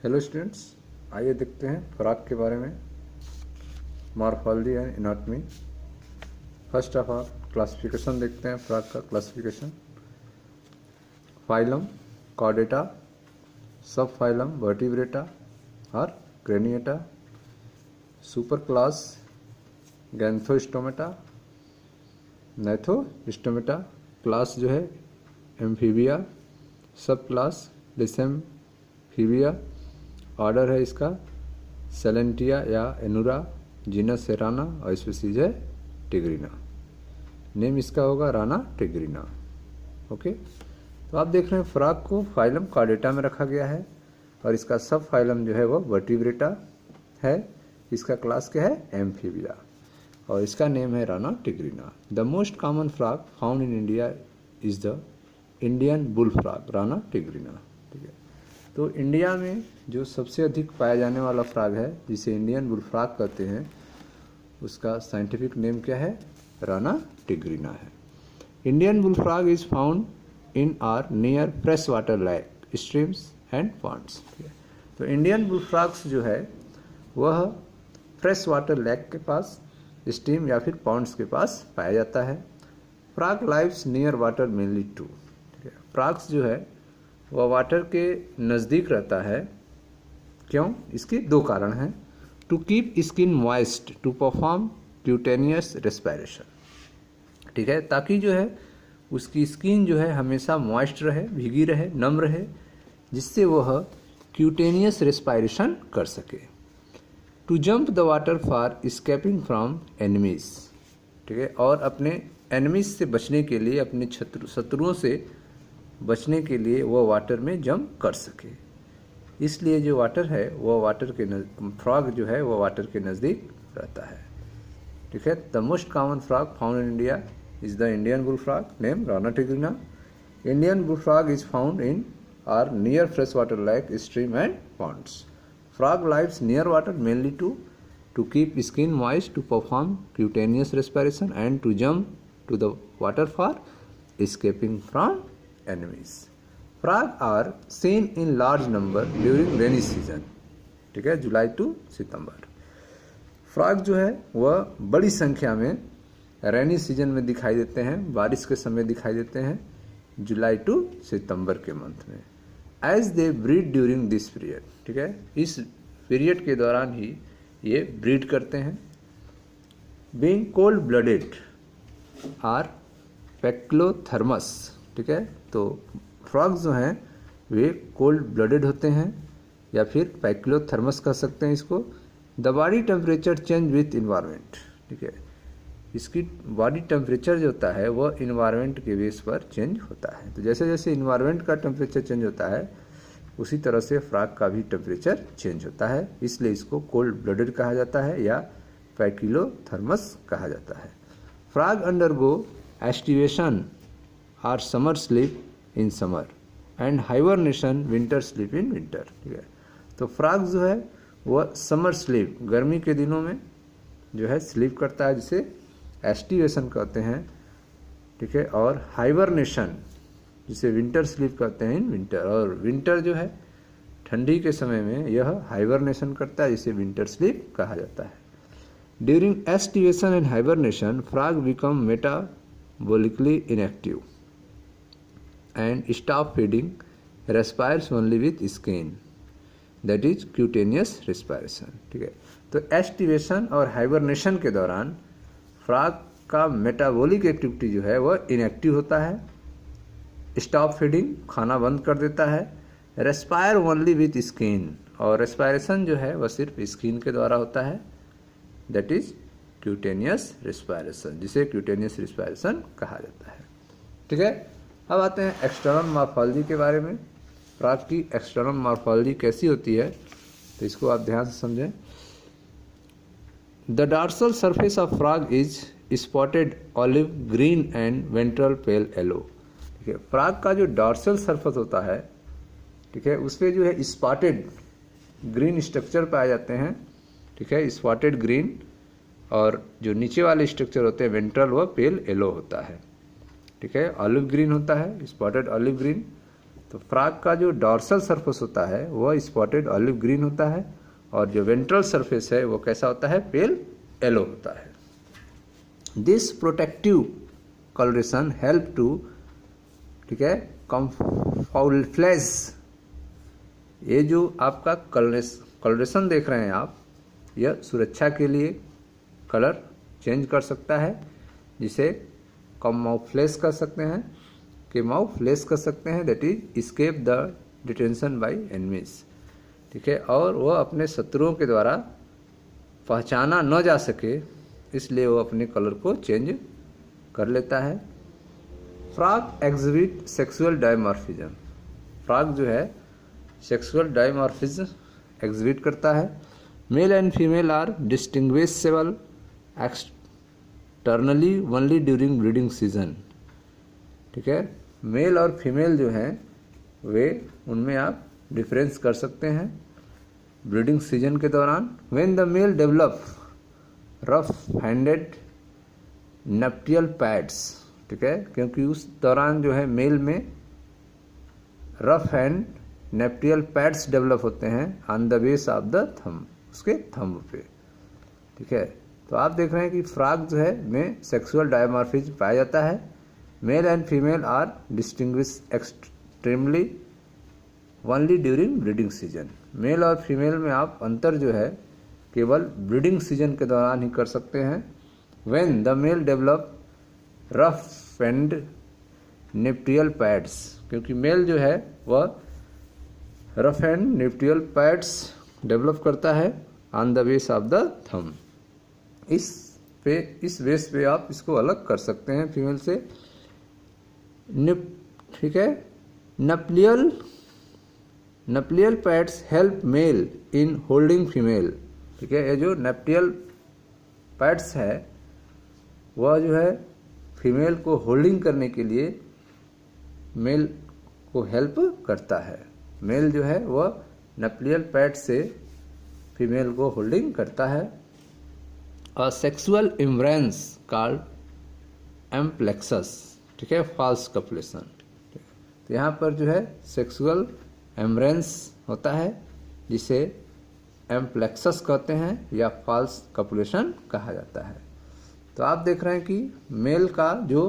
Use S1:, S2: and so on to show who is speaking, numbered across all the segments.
S1: Hello students, आइए देखते हैं फ्रॉग के बारे में। Morphology and anatomy. First of all classification देखते हैं। फ्रॉग का classification: phylum Chordata, sub phylum Vertebrata और Craniata, super class Gnathostomata, Gnathostomata, class जो है एम्फीबिया, सब क्लास डिसएम्फीबिया, ऑर्डर है इसका सेलेंटिया या एनुरा, जीनस है राना और स्पीसीज है टिग्रिना। नेम इसका होगा राना टिग्रिना। ओके, तो आप देख रहे हैं फ्रॉग को फाइलम कॉर्डेटा में रखा गया है और इसका सब फाइलम जो है वो वर्टिब्रेटा है। इसका क्लास क्या है? एम्फीबिया, और इसका नेम है Rana टिग्रिना। The most common frog found in India is the Indian bull frog, Rana टिग्रिना। ठीक है, तो इंडिया में जो सबसे अधिक पाया जाने वाला फ्रॉग है जिसे इंडियन बुल फ्रॉग कहते हैं, उसका साइंटिफिक नेम क्या है? राना टिग्रिना है। Indian bull frog is found in or near fresh water lake, streams and ponds. तो इंडियन बुल फ्रॉग्स जो है वह फ्रेश वाटर लेक के पास, स्ट्रीम या फिर पॉन्ड्स के पास पाया जाता है। Frog lives near water mainly to. Frogs जो है वह वाटर के नज़दीक रहता है। क्यों? इसके दो कारण हैं। To keep skin moist, to perform cutaneous respiration. ठीक है, ताकि जो है उसकी स्किन जो है हमेशा मॉइस्ट रहे, भीगी रहे, नम रहे, जिससे वह क्यूटेनियस रेस्पिरेशन कर सके। To jump the water for escaping from enemies. ठीक है, और अपने एनिमीज से बचने के लिए, अपने शत्रुओं से बचने के लिए वह वाटर में जंप कर सके। इसलिए जो वाटर है वह वाटर के फ्रॉग जो है वह वाटर के नज़दीक रहता है। ठीक है, the most common frog found in India is the Indian bull frog, name Rana tigrina. Indian bull frog is found in or near fresh water lake, stream and ponds. Frog lives near water mainly to keep skin moist, to perform cutaneous respiration and to jump to the water for escaping from enemies. Frog are seen in large number during rainy season. ठीक है, जुलाई to September. Frog जो है वह बड़ी संख्या में rainy season में दिखाई देते हैं, बारिश के समय दिखाई देते हैं, जुलाई टू सितंबर के मंथ में। As they breed during this period. ठीक है, इस पीरियड के दौरान ही ये ब्रीड करते हैं। Being cold blooded are poikilothermous. ठीक है, तो फ्रॉग्स जो हैं वे कोल्ड ब्लडेड होते हैं या फिर पैक्लोथर्मस कह सकते हैं इसको। The body temperature change with environment. ठीक है, इसकी बॉडी टेम्परेचर जो होता है वह इन्वायरमेंट के बेस पर चेंज होता है। तो जैसे जैसे इन्वायरमेंट का टेम्परेचर चेंज होता है उसी तरह से फ्रॉग का भी टेम्परेचर चेंज होता है, इसलिए इसको कोल्ड ब्लडेड कहा जाता है या पैक्लोथर्मस कहा जाता है। फ्रॉग अंडरगो एस्टिवेशन और summer sleep in summer and hibernation winter sleep in winter. ठीक है, तो फ्रॉग जो है वह समर स्लीप, गर्मी के दिनों में जो है स्लीप करता है, जिसे एस्टिवेशन कहते हैं। ठीक है, और हाइबरनेशन जिसे विंटर स्लीप कहते हैं इन विंटर, और विंटर जो है ठंडी के समय में यह हाइबरनेशन करता है, जिसे विंटर स्लीप कहा जाता है। During aestivation and hibernation frog become metabolically inactive and stop feeding, respires only with skin, that is cutaneous respiration। ठीक है, तो एस्टिवेशन और हाइबरनेशन के दौरान फ्रॉग का मेटाबॉलिक एक्टिविटी जो है वह इनएक्टिव होता है, स्टॉप फीडिंग खाना बंद कर देता है, रेस्पायर ओनली विथ स्किन, और रेस्पायरेशन जो है वह सिर्फ स्किन के द्वारा होता है, दैट इज क्यूटेनियस रेस्पायरेशन, जिसे क्यूटेनियस रेस्पायरेशन कहा जाता है। ठीक है, अब आते हैं एक्सटर्नल मॉर्फोलॉजी के बारे में। फ्रॉग की एक्सटर्नल मॉर्फोलॉजी कैसी होती है तो इसको आप ध्यान से समझें। The dorsal surface of frog is spotted olive green and ventral pale yellow. ठीक है, फ्रॉग का जो डॉर्सल सरफेस होता है, ठीक है, उस पर जो है स्पॉटेड ग्रीन स्ट्रक्चर पाए जाते हैं। ठीक है, स्पॉटेड ग्रीन, और जो नीचे वाले स्ट्रक्चर होते हैं वेंट्रल वह पेल येलो होता है। ठीक है, ऑलिव ग्रीन होता है, स्पॉटेड ऑलिव ग्रीन, तो फ्रॉग का जो डॉर्सल सरफेस होता है वह स्पॉटेड ऑलिव ग्रीन होता है और जो वेंट्रल सरफेस है वो कैसा होता है, पेल येलो होता है। This protective coloration help to, ठीक है, कॉम्फाउल्फ्लेज, ये जो आपका कलरेशन देख रहे हैं आप, यह सुरक्षा के लिए कलर चेंज कर सकता है, जिसे कॉम्फाउल्फ्लेज कर सकते हैं, कैमोफ्लेज कर सकते हैं, that is escape the detention by enemies, ठीक है, और वह अपने शत्रुओं के द्वारा पहचाना न जा सके इसलिए वो अपने कलर को चेंज कर लेता है। Frog exhibit sexual dimorphism, frog जो है सेक्सुअल डायमॉर्फिज्म एग्जिबिट करता है। Male and female are distinguishable externally only during breeding season, ठीक है, मेल और फीमेल जो हैं वे उनमें आप डिफरेंस कर सकते हैं ब्रीडिंग सीजन के दौरान। When the male develop rough handed nuptial pads, ठीक है, क्योंकि उस दौरान जो है मेल में rough hand nuptial pads develop होते हैं on the base of the thumb, उसके थंब पे, ठीक है। तो आप देख रहे हैं कि फ्रॉग जो है में सेक्सुअल डायमॉर्फिज्म पाया जाता है। Male and female are distinguish extremely only during breeding season, male और फीमेल में आप अंतर जो है केवल ब्रीडिंग सीजन के दौरान ही कर सकते हैं। When the male develop rough and nuptial pads, क्योंकि मेल जो है वह rough and nuptial pads develop करता है on the base of the thumb, इस बेस पे आप इसको अलग कर सकते हैं फीमेल से। ठीक है, nuptial pads help male in holding female, ठीक है, ये जो नप्टियल पैड्स है वह जो है फीमेल को होल्डिंग करने के लिए मेल को हेल्प करता है। मेल जो है वह नप्टियल पैड से फीमेल को होल्डिंग करता है। अ सेक्सुअल इम्ब्रेंस कॉल्ड एम्प्लेक्सस, ठीक है, फॉल्स कपुलेशन। तो यहाँ पर जो है सेक्सुअल एम्ब्रेंस होता है जिसे एम्प्लेक्सस कहते हैं या फॉल्स कपुलेशन कहा जाता है। तो आप देख रहे हैं कि मेल का जो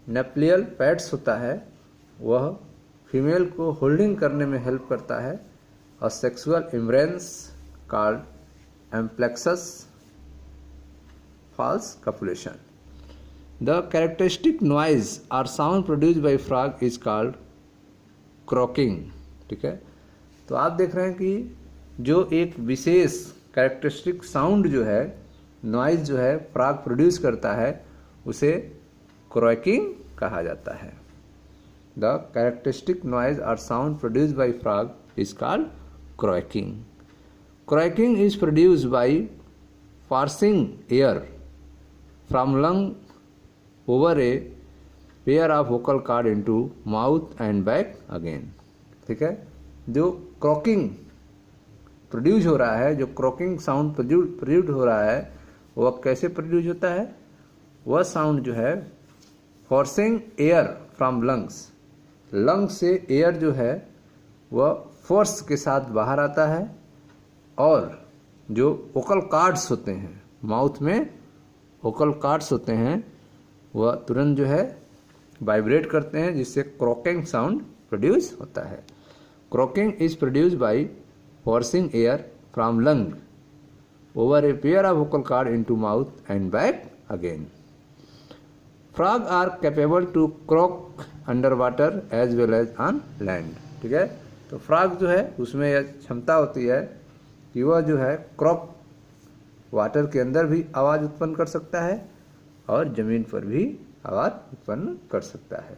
S1: नप्टियल पैड्स होता है वह फीमेल को होल्डिंग करने में हेल्प करता है। A sexual embrace called amplexus false copulation. The characteristic noise और sound produced by frog is called croaking, ठीक है। तो आप देख रहे हैं कि जो एक विशेष कैरेक्टरिस्टिक साउंड जो है, नॉइज जो है फ्रॉग प्रोड्यूस करता है उसे क्रॉकिंग कहा जाता है। द कैरेक्टरिस्टिक नॉइज और sound produced by frog is called croaking. Croaking is produced by forcing air from lung over a pair of vocal cord into mouth and back again, ठीक है। जो क्रॉकिंग प्रोड्यूस हो रहा है, जो croaking sound produce हो रहा है वह कैसे प्रोड्यूस होता है? वह साउंड जो है forcing air from lungs, lung से एयर जो है वह फोर्स के साथ बाहर आता है और जो वोकल कार्ड्स होते हैं, माउथ में वोकल कार्ड्स होते हैं वह तुरंत जो है वाइब्रेट करते हैं जिससे क्रॉकिंग साउंड प्रोड्यूस होता है। Croaking is produced by forcing air from lung over a pair of vocal cord into mouth and back again. Frog are capable to croak under water as well as on land, ठीक है। तो frog जो है उसमें यह क्षमता होती है कि वह जो है क्रॉक वाटर के अंदर भी आवाज़ उत्पन्न कर सकता है और ज़मीन पर भी आवाज़ उत्पन्न कर सकता है,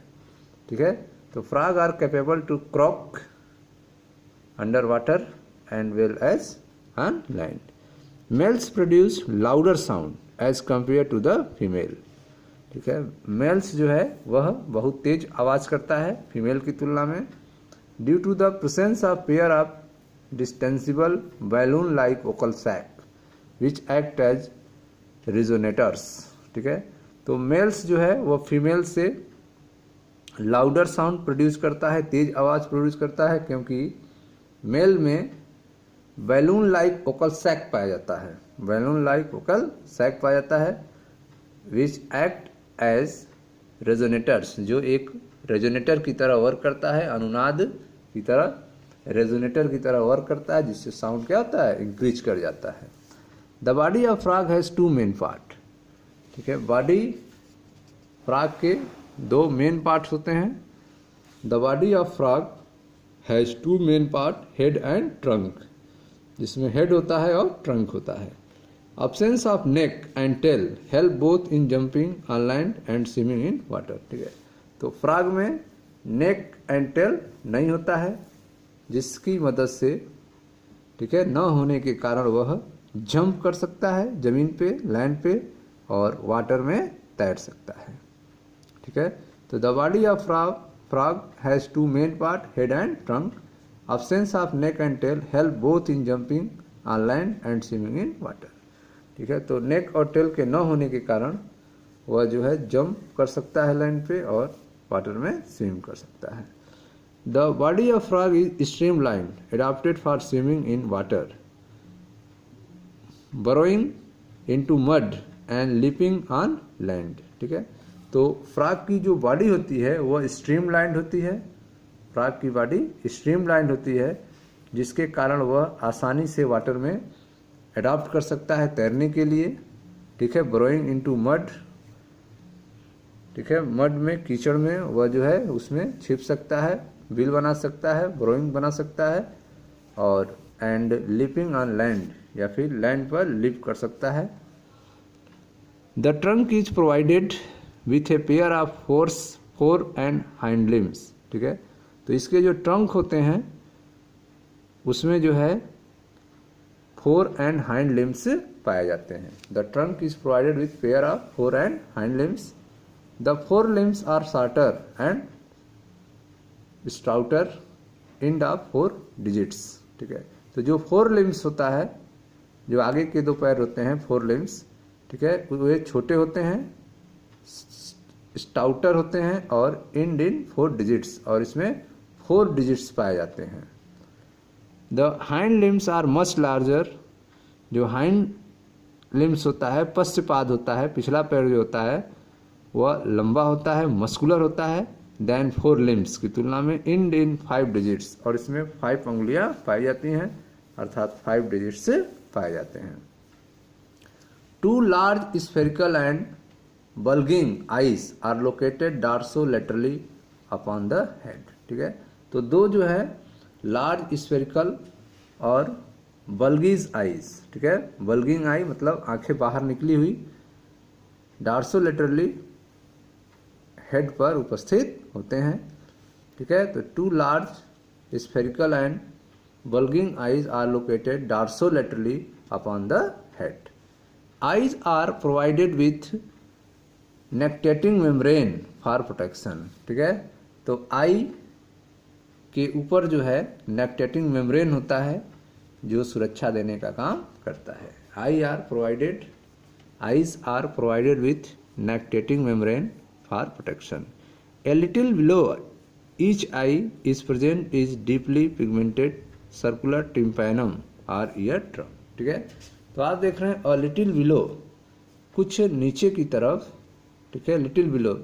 S1: ठीक है। तो frog are capable to croak under water and well as on land. Males produce louder sound as compare to the female, ठीक है। मेल्स जो है वह बहुत तेज आवाज़ करता है फीमेल की तुलना में, due to the presence of pair of distensible balloon like vocal sac which act as resonators, ठीक है। तो मेल्स जो है वह फीमेल से लाउडर साउंड प्रोड्यूस करता है, तेज आवाज़ प्रोड्यूस करता है, क्योंकि मेल में बैलून लाइक वोकल सैक पाया जाता है, बैलून लाइक वोकल सैक पाया जाता है, विच एक्ट एज रेजोनेटर्स, जो एक रेजोनेटर की तरह वर्क करता है, अनुनाद की तरह, रेजोनेटर की तरह वर्क करता है, जिससे साउंड क्या होता है, इंक्रीज कर जाता है। The body of frog has 2 main part, ठीक है, बॉडी फ्रॉग के 2 मेन पार्ट्स होते हैं। The body of frog has 2 main part, head and trunk, जिसमें हेड होता है और ट्रंक होता है। Absence of neck and tail help both in jumping on land and swimming in water, ठीक है। तो फ्रॉग में नेक एंड टेल नहीं होता है, जिसकी मदद से, ठीक है, न होने के कारण वह जंप कर सकता है जमीन पे, लैंड पे, और वाटर में तैर सकता है, ठीक है। तो the body of frog has 2 main part, head and trunk. Absence of neck and tail help both in jumping on land and swimming in water, ठीक है। तो नेक और टेल के न होने के कारण वह जो है जंप कर सकता है लैंड पे और वाटर में स्विम कर सकता है। The body of frog is streamline, adapted for swimming in water, burrowing into mud and leaping on land, ठीक है। तो फ्रॉग की जो बॉडी होती है वह स्ट्रीमलाइंड होती है, फ्रॉग की बॉडी स्ट्रीमलाइंड होती है, जिसके कारण वह आसानी से वाटर में अडॉप्ट कर सकता है तैरने के लिए, ठीक है। ब्रोइंग इनटू मड, ठीक है, मड में, कीचड़ में वह जो है उसमें छिप सकता है, बिल बना सकता है, ब्रोइंग बना सकता है, और एंड लिपिंग ऑन लैंड, या फिर लैंड पर लिप कर सकता है। The trunk is provided with A pair of four and hind limbs, ठीक है। तो इसके जो ट्रंक होते हैं उसमें जो है 4 एंड हाइंड लिम्स पाए जाते हैं। The trunk is provided with pair of 4 and hind limbs. The 4 limbs are shorter and stouter and of 4 digits, ठीक है। तो जो 4 लिम्स होता है, जो आगे के 2 पैर होते हैं 4 लिम्स, ठीक है, वे छोटे होते हैं, स्टाउटर होते हैं, और एंड इन 4 डिजिट्स, और इसमें 4 डिजिट्स पाए जाते हैं। The hind limbs are much larger, जो हाइंड लिम्स होता है, पश्चपाद होता है, पिछला पैर जो होता है वह लंबा होता है, मस्कुलर होता है, देन 4 लिम्स की तुलना में, एंड इन 5 डिजिट्स, और इसमें 5 उंगलियां पाई जाती हैं, अर्थात 5 डिजिट्स पाए जाते हैं। 2 large spherical and bulging eyes are located dorsolaterally upon the head, ठीक है। तो 2 जो है लार्ज स्फेरिकल और बल्गीज आइज, ठीक है, बल्गिंग आई मतलब आंखें बाहर निकली हुई, डॉर्सोलैटरली हेड पर उपस्थित होते हैं, ठीक है। तो 2 large spherical and bulging eyes are located dorsolaterally upon the head. Eyes are provided with nictitating membrane for protection, ठीक है। तो आई के ऊपर जो है नेक्टेटिंग मेम्ब्रेन होता है, जो सुरक्षा देने का काम करता है। Eyes are provided with nictitating membrane for protection. A little below each eye is present is deeply pigmented circular tympanum और ईयर ड्रम, ठीक है। तो आप देख रहे हैं अ लिटिल बिलो, कुछ नीचे की तरफ, ठीक है, little below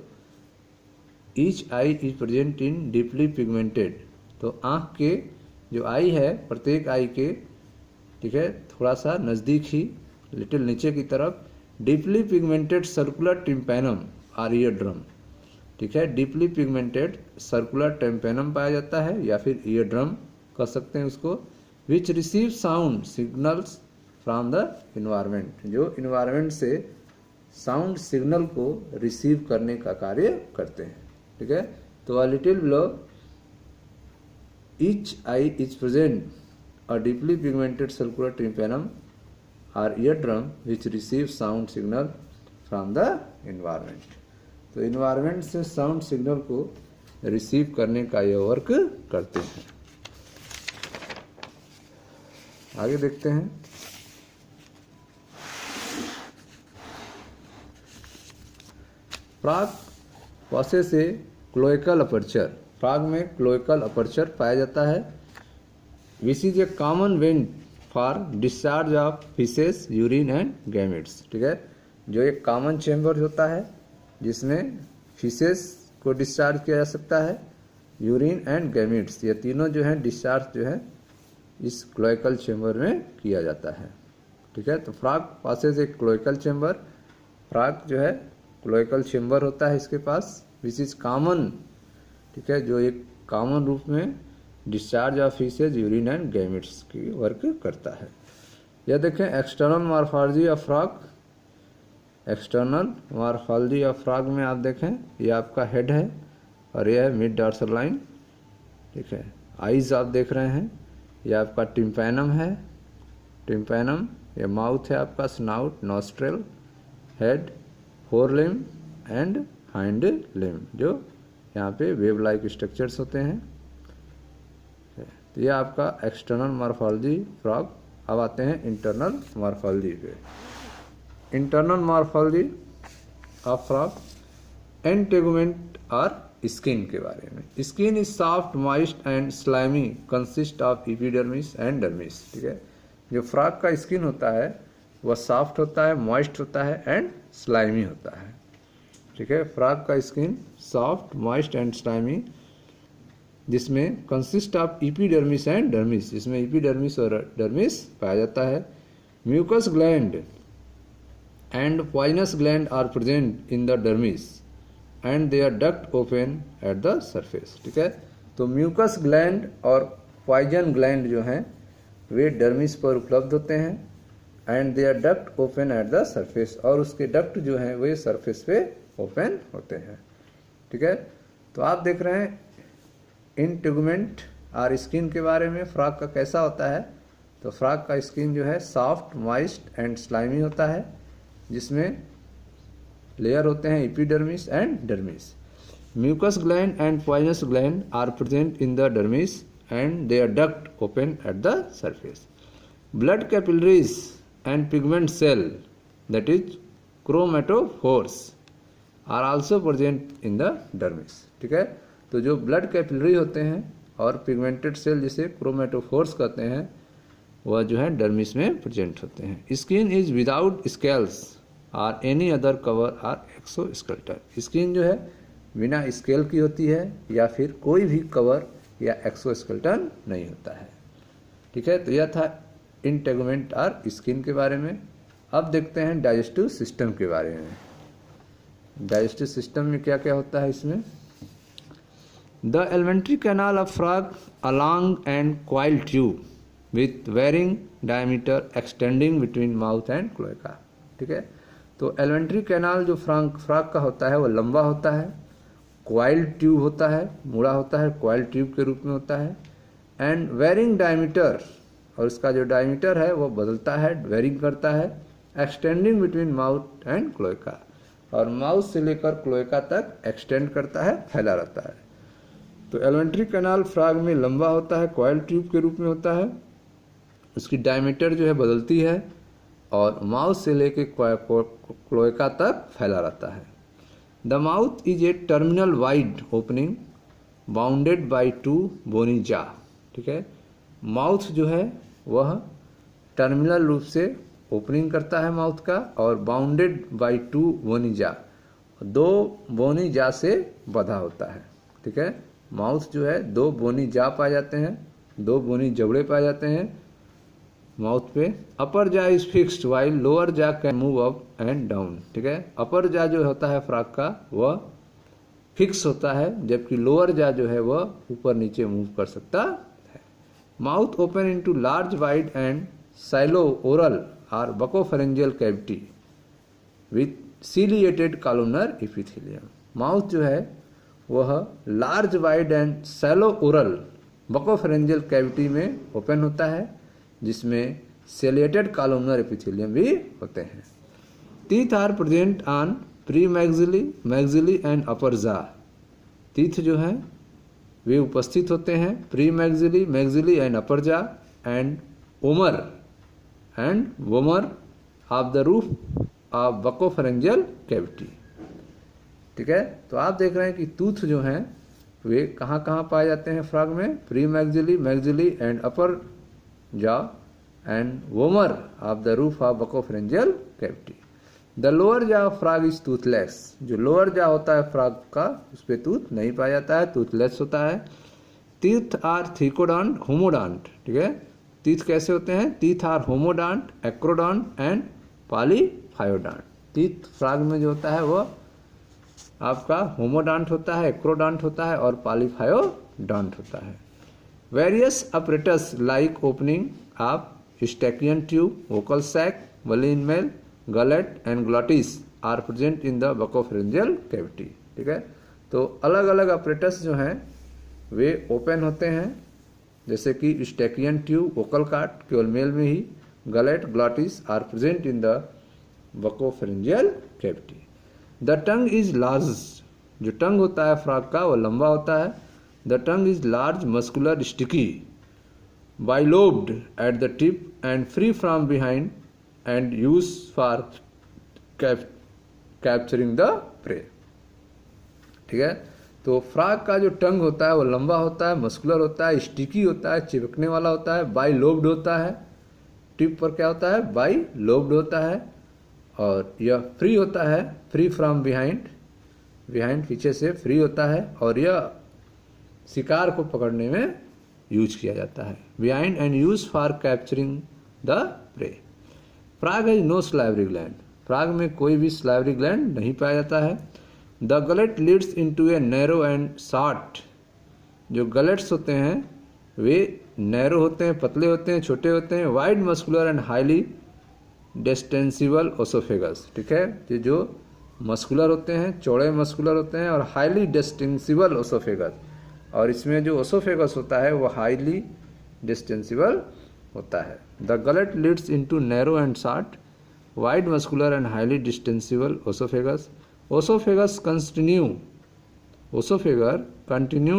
S1: each eye is present in deeply pigmented, तो आँख के जो आई है, प्रत्येक आई के, ठीक है, थोड़ा सा नज़दीक ही, लिटिल नीचे की तरफ, डीपली पिगमेंटेड सर्कुलर टिम्पैनम और ईयर ड्रम, ठीक है, डीपली पिगमेंटेड सर्कुलर टिम्पैनम पाया जाता है, या फिर ईयर ड्रम कह सकते हैं उसको, which receive sound signals from the environment, जो इन्वायरमेंट से साउंड सिग्नल को रिसीव करने का कार्य करते हैं, ठीक है। तो a little below each eye is present a deeply pigmented circular tympanum और ear drum which receive sound signal from the environment. तो इन्वायरमेंट से साउंड सिग्नल को रिसीव करने का यह वर्क करते हैं। आगे देखते हैं। Frog possess a cloacal aperture, frog में क्लोएकल अपर्चर पाया जाता है। Which is a common went for discharge of faeces, urine and gametes. ठीक है, जो एक कॉमन चेम्बर होता है जिसमें फीसेस को डिस्चार्ज किया जा सकता है, यूरिन एंड गैमेट्स, ये तीनों जो है डिस्चार्ज जो है इस क्लोएकल चेम्बर में किया जाता है। ठीक है, तो फ्रॉग पासेज एक क्लोएकल चेम्बर, फ्रॉग जो है क्लोएकल चेम्बर होता है इसके पास, विच इज कॉमन। ठीक है, जो एक कॉमन रूप में discharge of faeces, urine and gametes की वर्क करता है। यह देखें external morphology of frog. External morphology of frog में आप देखें ये आपका हेड है और यह है मिड डॉर्सल लाइन। ठीक है, आईज आप देख रहे हैं, यह आपका टिम्पैनम है, टिम्पैनम, ये माउथ है आपका, snout, nostril, head, four limb and hind limb, जो यहाँ पे वेव लाइक स्ट्रक्चर्स होते हैं। तो ये आपका एक्सटर्नल मॉर्फोलॉजी फ्रॉग। अब आते हैं इंटरनल मॉर्फोलॉजी पे। इंटरनल मॉर्फोलॉजी ऑफ फ्रॉग, एंटेगुमेंट और स्किन के बारे में। Skin is soft, moist and slimy, consist of epidermis and dermis. ठीक है, जो फ्रॉग का स्किन होता है वह सॉफ्ट होता है, मॉइस्ट होता है एंड स्लाइमी होता है। ठीक है, फ्रॉग का skin soft, moist and slimy, जिसमें consist of epidermis and dermis, जिसमें एपिडर्मिस और डर्मिस पाया जाता है। Mucus gland and poisonous gland are present in the dermis and they are duct open at the surface. ठीक है, तो म्यूकस ग्लैंड और पॉइजन ग्लैंड जो हैं वे डर्मिस पर उपलब्ध होते हैं, and they are duct open at the surface, और उसके डक्ट जो हैं वे सरफेस पे ओपन होते हैं। ठीक है, तो आप देख रहे हैं इंटेगुमेंट और स्किन के बारे में फ्रॉग का कैसा होता है। तो फ्रॉग का स्किन जो है सॉफ्ट, मॉइस्ट एंड स्लाइमी होता है, जिसमें लेयर होते हैं epidermis and dermis. Mucus gland and poisonous gland are present in the dermis and they are duct open at the surface. Blood capillaries and pigment cell, that is chromatophores, are also present in the dermis. ठीक है, तो जो blood capillary होते हैं और pigmented cell जिसे chromatophores कहते हैं वह जो है डर्मिस में प्रेजेंट होते हैं। स्किन इज विदाउट स्केल्स और any other cover or exoskeletal. Skin जो है बिना स्केल की होती है या फिर कोई भी कवर या एक्सोस्केलेटन नहीं होता है। ठीक है, तो यह था इंटेगुमेंट और स्किन के बारे में। अब देखते हैं डाइजेस्टिव सिस्टम के बारे में। डाइजेस्टिव सिस्टम में क्या क्या होता है इसमें। The alimentary canal of frog along and coil tube with varying diameter extending between mouth and cloaca. ठीक है, तो एलिमेंट्री कैनाल जो फ्रॉग का होता है वो लंबा होता है, कॉइल ट्यूब होता है, मुड़ा होता है, कॉइल ट्यूब के रूप में होता है, एंड वेरिंग डायमीटर, और इसका जो डायमीटर है वो बदलता है, वेरिंग करता है, extending between mouth and cloaca, और माउथ से लेकर क्लोएका तक एक्सटेंड करता है, फैला रहता है। तो एलिमेंट्री कैनाल फ्रॉग में लंबा होता है, कॉइल ट्यूब के रूप में होता है, उसकी डायमीटर जो है बदलती है और माउथ से लेकर क्लोएका तक फैला रहता है। The mouth is a terminal wide opening bounded by two bony jaw. ठीक है, माउथ जो है वह टर्मिनल रूप से ओपनिंग करता है माउथ का, और बाउंडेड बाई टू बोनी जा, दो बोनी जा से बंधा होता है। ठीक है, माउथ जो है दो बोनी जा पाए जाते हैं, दो बोनी जबड़े पाए जाते हैं माउथ पे। अपर जा इज फिक्स्ड वाइल लोअर जा can move up and down. ठीक है, अपर जा जो होता है फ्रॉग का वह फिक्स होता है, जबकि लोअर जा जो है वह ऊपर नीचे मूव कर सकता है। Mouth open into large wide and shallow oral और buccopharyngeal cavity with ciliated columnar epithelium. Mouth जो है वह large wide and shallow oral buccopharyngeal cavity में ओपन होता है, जिसमें सेलिएटेड कॉलमनर एपिथेलियम भी होते हैं। Teeth are present on premaxilla and upper jaw. Teeth जो हैं वे उपस्थित होते हैं प्री मैग्जिली एंड अपर जा and Omar of the roof of buccopharyngeal cavity. ठीक है। तो आप देख रहे हैं कि टूथ जो हैं वे कहाँ कहाँ पाए जाते हैं फ्रॉग में, pre maxillary, maxillary and upper jaw and vomer of the roof of buccopharyngeal cavity. The lower jaw of frog is Toothless, जो लोअर जॉ होता है फ्रॉग का उस पर टूथ नहीं पाया जाता है, टूथलेस होता है। टीथ आर थीकोडॉन्ट, होमोडॉन्ट, ठीक है। टीथ कैसे होते हैं, teeth are homodont, acrodont and polyphyodont. Teeth frog में जो होता है वो आपका होमोडॉन्ट होता है, एक्रोडॉन्ट होता है और पॉलीफायोडॉन्ट होता है। Various apparatus like opening of Eustachian tube, vocal sac, बलिन male, gullet and glottis are present in the buccopharyngeal cavity, ठीक है। तो अलग अलग अपरेटस जो हैं वे ओपन होते हैं, जैसे कि स्टैकियन ट्यूब, वोकल कॉर्ड केवल मेल में ही, gullet, glottis are present in the buccopharyngeal cavity. The tongue is large, जो टंग होता है फ्रॉग का वो लंबा होता है। The tongue is large, muscular, sticky, bilobed at the tip and free from behind and use for capturing the pray, ठीक है। तो फ्रॉग का जो टंग होता है वो लंबा होता है, मस्कुलर होता है, स्टिकी होता है, चिपकने वाला होता है, बाई लोब्ड होता है, टिप पर क्या होता है, बाई लोब्ड होता है, और यह फ्री होता है, फ्री फ्रॉम बिहाइंड, बिहाइंड पीछे से फ्री होता है, और यह शिकार को पकड़ने में यूज किया जाता है, behind and use for capturing the prey. Frog has no salivary gland, frog में कोई भी सलाइवरी ग्लैंड नहीं पाया जाता है। The gullet leads into a narrow and short, जो गलेट्स होते हैं वे नैरो होते हैं, पतले होते हैं, छोटे होते हैं, wide muscular and highly distensible oesophagus, ठीक है। ये जो मस्कुलर होते हैं, चौड़े मस्कुलर होते हैं और हाईली डिस्टेंसिबल ओसोफेगस, और इसमें जो ओसोफेगस होता है वो हाईली डिस्टेंसिबल होता है। The gullet leads into narrow and short, wide muscular and highly distensible oesophagus. Oesophagus continue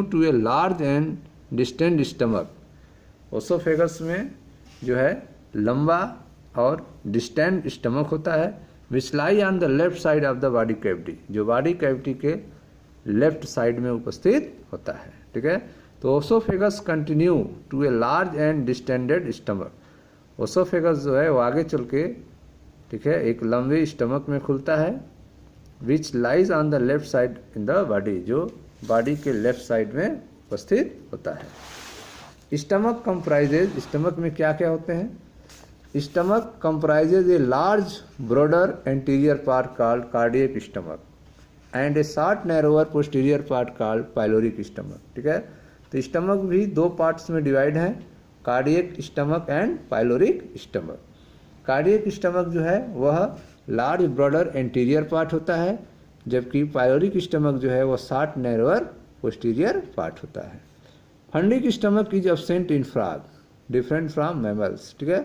S1: to a large and distent stomach, oesophagus में जो है लंबा और डिस्टेंट स्टमक होता है, which lie on the left side of the body cavity, जो body cavity के left side में उपस्थित होता है, ठीक है। तो oesophagus continue to a large and distended stomach, oesophagus जो है वो आगे चल के, ठीक है, एक लंबे स्टमक में खुलता है, which lies on the left side in the body, जो बॉडी के लेफ्ट साइड में उपस्थित होता है। स्टमक कंप्राइजेज, स्टमक में क्या क्या होते हैं, stomach comprises a large broader anterior part called cardiac stomach and A short narrower posterior part called pyloric stomach, ठीक है। तो स्टमक भी दो पार्ट्स में डिवाइड है, cardiac stomach and pyloric stomach. Cardiac stomach जो है वह लार्ज ब्रॉडर एंटीरियर पार्ट होता है, जबकि पाइलोरिक स्टमक जो है वह शॉर्ट नैरोअर पोस्टीरियर पार्ट होता है। Fundic stomach is absent in frog, different from mammals, ठीक है।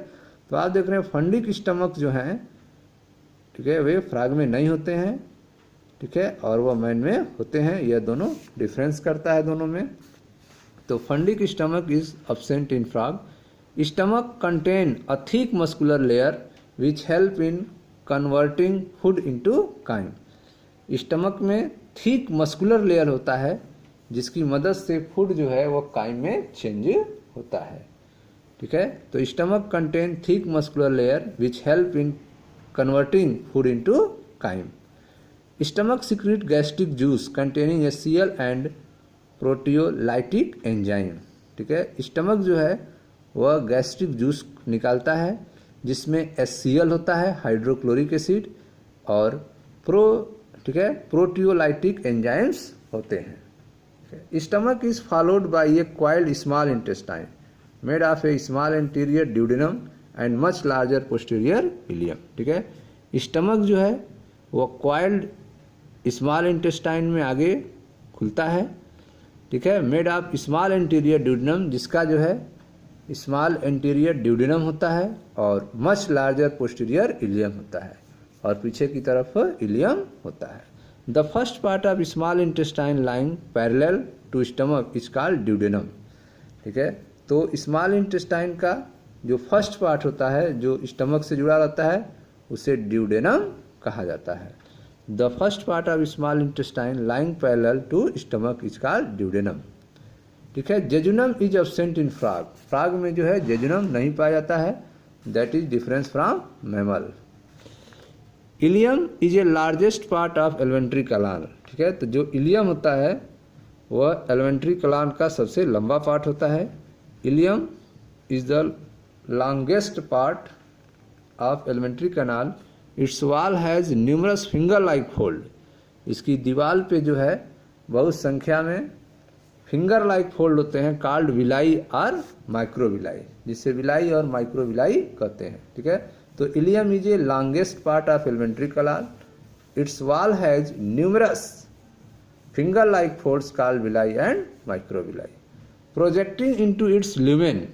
S1: तो आप देख रहे हैं फंडिक स्टमक जो हैं, ठीक है, वे फ्रॉग में नहीं होते हैं, ठीक है, और वह मैन में होते हैं, यह दोनों डिफरेंस करता है दोनों में। तो fundic stomach is absent in frog. Stomach contain a thick muscular layer which help in converting food into chyme, stomach में थिक मस्कुलर लेयर होता है जिसकी मदद से फूड जो है वो काइम में चेंज होता है, ठीक है। तो stomach contain thick muscular layer which help in converting food into chyme. Stomach secrete gastric juice containing HCl and proteolytic enzyme, ठीक है। स्टमक जो है वह गैस्ट्रिक जूस निकालता है जिसमें HCl होता है, हाइड्रोक्लोरिक एसिड, और ठीक है, प्रोटियोलाइटिक एंजाइम्स होते हैं। Stomach is followed by a coiled small intestine made of a small anterior duodenum and much larger posterior ileum, ठीक है। स्टमक जो है वो क्वाइल्ड स्मॉल इंटेस्टाइन में आगे खुलता है, ठीक है, made of small anterior duodenum, जिसका जो है स्मॉल एंटीरियर ड्यूडेनम होता है और मच लार्जर पोस्टीरियर इलियम होता है, और पीछे की तरफ इलियम होता है। The first part of small intestine lying parallel to stomach is called duodenum, ठीक है। तो स्मॉल इंटेस्टाइन का जो फर्स्ट पार्ट होता है जो स्टमक से जुड़ा रहता है उसे ड्यूडेनम कहा जाता है। The first part of small intestine lying parallel to stomach is called duodenum. ठीक है, jejunum is absent in frog, frog में जो है जेजुनम नहीं पाया जाता है, that is difference from mammal. Ileum is a largest part of alimentary कलान। ठीक है, तो जो इलियम होता है वह एलिमेंट्री कलान का सबसे लंबा पार्ट होता है। Ilium is the longest part of alimentary canal. Its wall has numerous finger like fold. इसकी दीवार पे जो है बहुत संख्या में फिंगर लाइक फोल्ड होते हैं, कॉल्ड विलाई और माइक्रोविलाई, जिसे विलाई और माइक्रोविलाई कहते हैं। ठीक है, तो ileum is a longest part of alimentary canal. Its wall has numerous finger like folds called villi and microvilli, projecting into its lumen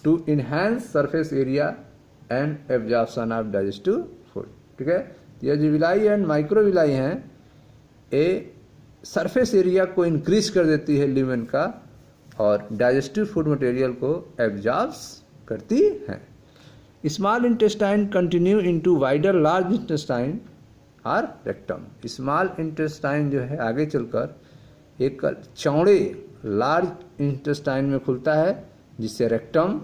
S1: to enhance surface area and absorption of digestive food. ठीक है, ये जो villi and microvilli हैं ये surface area को increase कर देती है ल्यूमेन का और डाइजेस्टिव फूड मटेरियल को एब्जॉर्ब्स करती हैं। Small intestine continue into wider large intestine और रेक्टम। स्मॉल इंटेस्टाइन जो है आगे चलकर एक चौड़े लार्ज इंटेस्टाइन में खुलता है जिससे रेक्टम,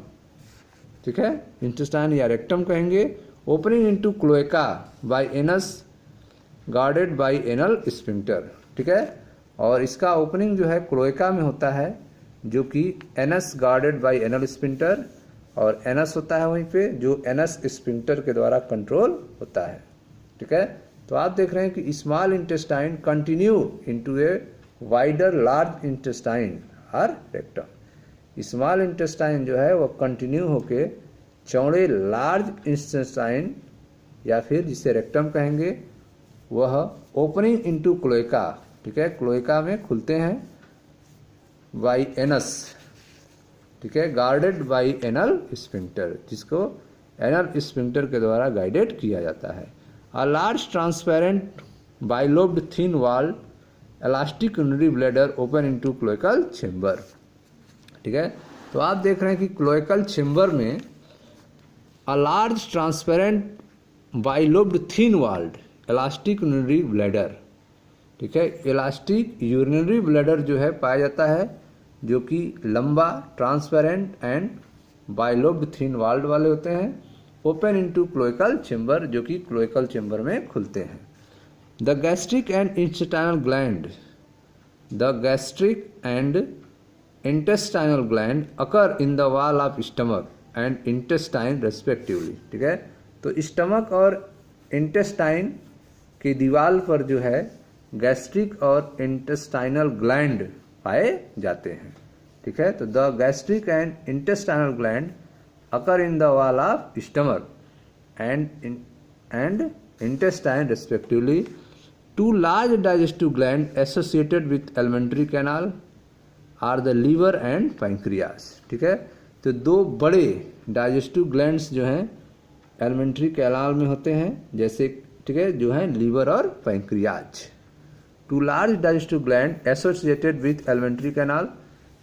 S1: ठीक है, इंटेस्टाइन या रेक्टम कहेंगे। Opening into cloaca by anus guarded by anal sphincter. ठीक है, और इसका ओपनिंग जो है क्लोएका में होता है जो कि anus guarded by anal sphincter, और एनस होता है वहीं पे जो एनस स्फिंक्टर के द्वारा कंट्रोल होता है। ठीक है, तो आप देख रहे हैं कि small intestine continue into a wider large intestine और रेक्टम। स्मॉल इंटेस्टाइन जो है वो कंटिन्यू होके चौड़े लार्ज इंटेस्टाइन या फिर जिसे रेक्टम कहेंगे वह ओपनिंग इनटू क्लोएका, ठीक है, क्लोएका में खुलते हैं बाई एनस, ठीक है, गार्डेड बाई एनल स्फिंक्टर, जिसको एनल स्फिंक्टर के द्वारा गाइडेड किया जाता है। अ large transparent bilobed thin wall elastic urinary bladder open into cloacal chamber. ठीक है, तो आप देख रहे हैं कि क्लोएकल चेंबर में a large transparent bilobed thin walled elastic urinary bladder, ठीक है, इलास्टिक यूरिनरी ब्लैडर जो है पाया जाता है जो कि लंबा, transparent and bilobed thin walled वाले होते हैं। ओपन इनटू क्लोएकल चेंबर, जो कि क्लोएकल चेंबर में खुलते हैं। The gastric and intestinal gland, the gastric and intestinal gland occur in the wall of stomach and intestine respectively. ठीक है, तो स्टमक और इंटेस्टाइन की दीवार पर जो है गैस्ट्रिक और इंटेस्टाइनल ग्लैंड पाए जाते हैं। ठीक है, तो the gastric and intestinal gland occur in the wall of stomach and intestine respectively. Two large digestive gland associated with alimentary canal are the liver and pancreas. ठीक है, तो दो बड़े डाइजेस्टिव ग्लैंड्स जो हैं एलिमेंट्री कैनाल में होते हैं, जैसे, ठीक है, जो हैं लीवर और pancreas. Two large digestive gland associated with alimentary canal,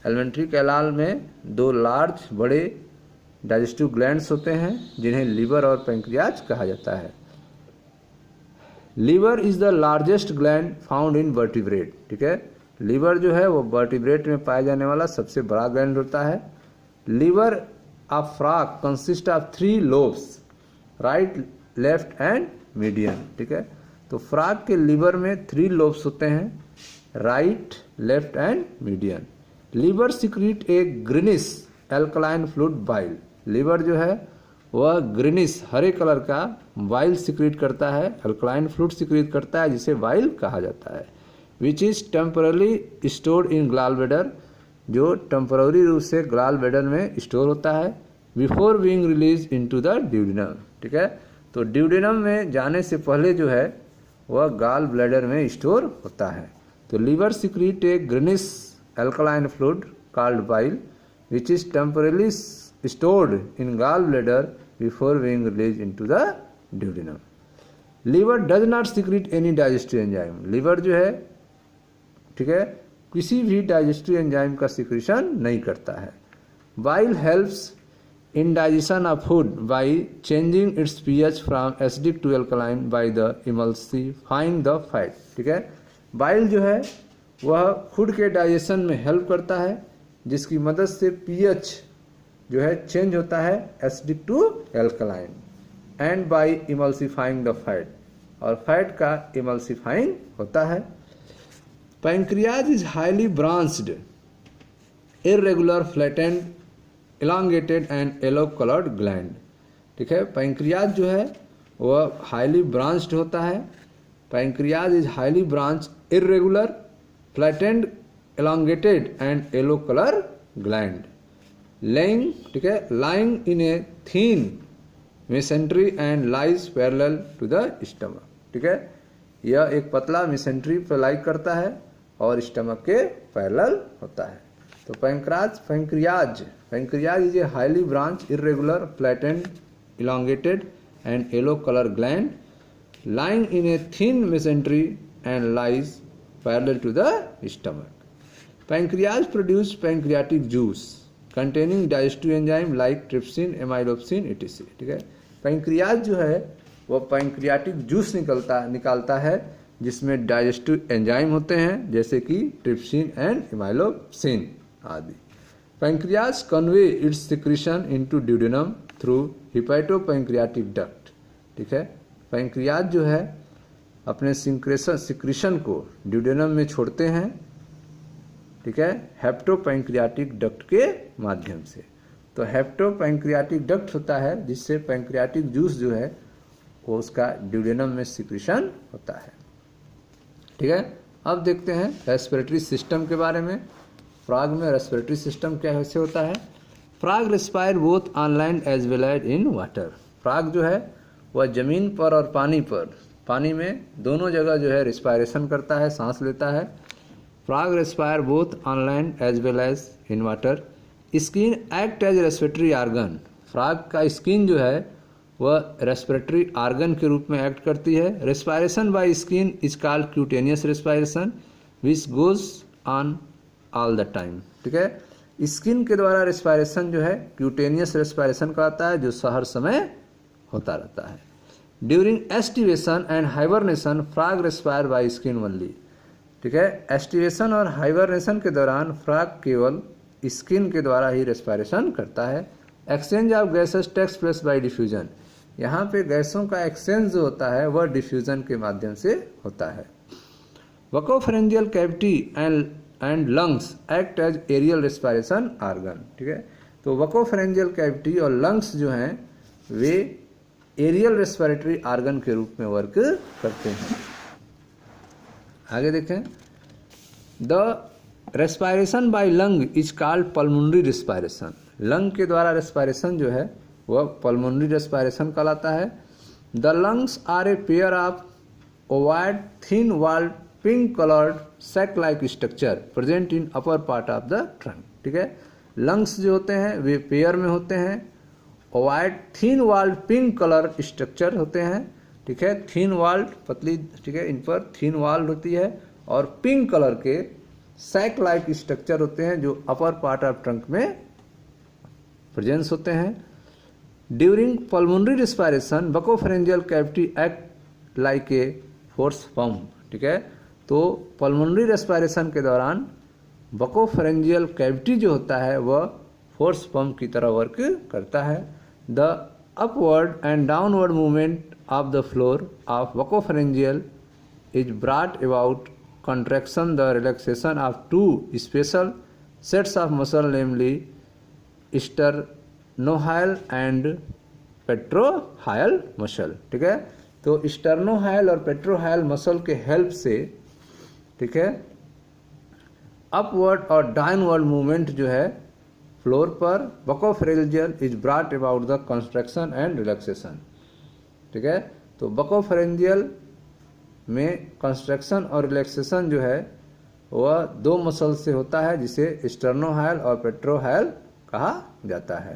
S1: alimentary canal में दो लार्ज बड़े डाइजेस्टिव ग्लैंड्स होते हैं जिन्हें लीवर और पैंक्रियाज कहा जाता है। Liver is the largest gland found in vertebrate. ठीक है, लीवर जो है वो वर्टिब्रेट में पाया जाने वाला सबसे बड़ा ग्लैंड होता है। Liver of frog consist of 3 lobes, right, left and median. ठीक है, तो फ्रॉग के लीवर में 3 लोब्स होते हैं, right, left and median. Liver secrete a greenish alkaline fluid bile. Liver जो है वह ग्रीनिश हरे कलर का बाइल सिक्रीट करता है, अल्कलाइन फ्लूइड सिक्रीट करता है जिसे बाइल कहा जाता है। Which is temporary stored in gall bladder, जो टेम्पररी रूप से ग्लाल ब्लैडर में स्टोर होता है before being release into the duodenum. ठीक है, तो ड्यूडेनम में जाने से पहले जो है वह गाल ब्लैडर में स्टोर होता है। तो liver secrete a greenish alkaline fluid called bile which is temporarily stored in gallbladder before being released into the duodenum. Liver does not secrete any digestive enzyme. Liver जो है, ठीक है, किसी भी डाइजेस्टिव एंजाइम का सिक्रीशन नहीं करता है। Bile helps in digestion of food by changing its pH from acidic to alkaline by the emulsifying the fat। ठीक है, बाइल जो है वह फूड के डाइजेशन में हेल्प करता है, जिसकी मदद से pH जो है चेंज होता है acidic to alkaline, and by emulsifying the fat, और फैट का इमल्सिफाइंग होता है। Pancreas is highly branched, irregular, flattened, elongated and yellow colored gland। ठीक है, पैंक्रियाज जो है वह हाईली ब्रांच्ड होता है। Pancreas is highly branch, irregular, flattened, elongated and yellow color gland, laying, ठीक है, lying in a thin mesentery and lies parallel to the stomach। ठीक है, यह एक पतला मेसेंट्री पर लाई करता है और स्टमक के पैरेलल होता है। तो pancreas is a highly branch, irregular, flattened, elongated and yellow color gland lying in a thin mesentery and lies parallel to the stomach। Pancreas produce pancreatic juice containing digestive enzyme like trypsin, amylopsin etc। ठीक है, pancreas जो है वह pancreatic juice निकालता है जिसमें digestive enzyme होते हैं जैसे कि ट्रिप्सिन एंड एमाइलोप्सिन आदि। Pancreas convey its secretion into duodenum through hepatopancreatic duct. ठीक है, पैंक्रियाज जो है अपने सिक्रीशन को ड्यूडेनम में छोड़ते हैं, ठीक है, हेप्टोपैंक्रियाटिक डक्ट के माध्यम से। तो हेप्टोपैंक्रियाटिक डक्ट होता है जिससे पैंक्रियाटिक जूस जो है वो उसका ड्यूडेनम में सिक्रीशन होता है। ठीक है, अब देखते हैं रेस्पिरेटरी सिस्टम के बारे में। फ्रॉग में रेस्पिरेटरी सिस्टम क्या कैसे होता है। Frog respire both on land as well as in water. Frog जो है वह जमीन पर और पानी में दोनों जगह जो है रिस्पायरेशन करता है, सांस लेता है। Frog respire both on land as well as in water. Skin act as respiratory organ. Frog का स्किन जो है वह रेस्पिरेटरी आर्गन के रूप में एक्ट करती है। Respiration by skin is called cutaneous respiration which goes on all the time. ठीक है, स्किन के द्वारा रेस्पायरेशन जो है क्यूटेनियस रेस्पायरेशन कहलाता है, जो हर समय होता रहता है। During aestivation and hibernation frog respire by skin only. ठीक है, एस्टिवेशन और हाइबरनेशन के दौरान फ्रॉग केवल स्किन के द्वारा ही रेस्पायरेशन करता है। Exchange of gases takes place by diffusion. यहाँ पे गैसों का एक्सचेंज जो होता है वह डिफ्यूजन के माध्यम से होता है। Buccopharyngeal cavity and lungs act as aerial respiration organ. ठीक है, तो वकोफरेंजियल कैविटी और लंग्स जो हैं वे एरियल रेस्पिरेटरी आर्गन के रूप में वर्क करते हैं। आगे देखें, the respiration by lung is called pulmonary respiration. Lung के द्वारा रेस्पायरेशन जो है वह पल्मोनरी रेस्पायरेशन कहलाता है। The lungs are a pair of ovoid thin walled pink coloured sac like structure present in upper part of the trunk. ठीक है, lungs जो होते हैं वे पेयर में होते हैं, ovoid thin walled pink colour structure होते हैं। ठीक है, थिन वॉल्ड पतली, ठीक है, इन पर थिन वॉल्ड होती है और पिंक कलर के सैक लाइक स्ट्रक्चर होते हैं जो अपर पार्ट ऑफ ट्रंक में प्रेजेंस होते हैं। During pulmonary respiration buccopharyngeal cavity act like a force pump. ठीक है, तो पल्मोनरी रेस्पायरेशन के दौरान बकोफरेंजियल कैविटी जो होता है वह फोर्स पंप की तरह वर्क करता है। The upward and downward movement of the floor of buccopharyngeal is brought about contraction, the relaxation of two special sets of muscle, namely sternohyal and petrohyal muscle। ठीक है, तो स्टर्नोहायल और पेट्रोहायल मसल के help से, ठीक है, अपवर्ड और डाउनवर्ड मूवमेंट जो है फ्लोर पर buccopharyngeal is brought about the construction and relaxation. ठीक है, तो बकोफरेंजियल में कंस्ट्रक्शन और रिलैक्सेशन जो है वह दो मसल से होता है जिसे स्टर्नोहायल और पेट्रोहायल कहा जाता है।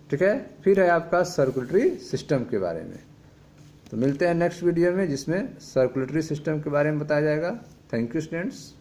S1: ठीक है, फिर है आपका सर्कुलेटरी सिस्टम के बारे में। तो मिलते हैं नेक्स्ट वीडियो में जिसमें सर्कुलेटरी सिस्टम के बारे में बताया जाएगा। Thank you students.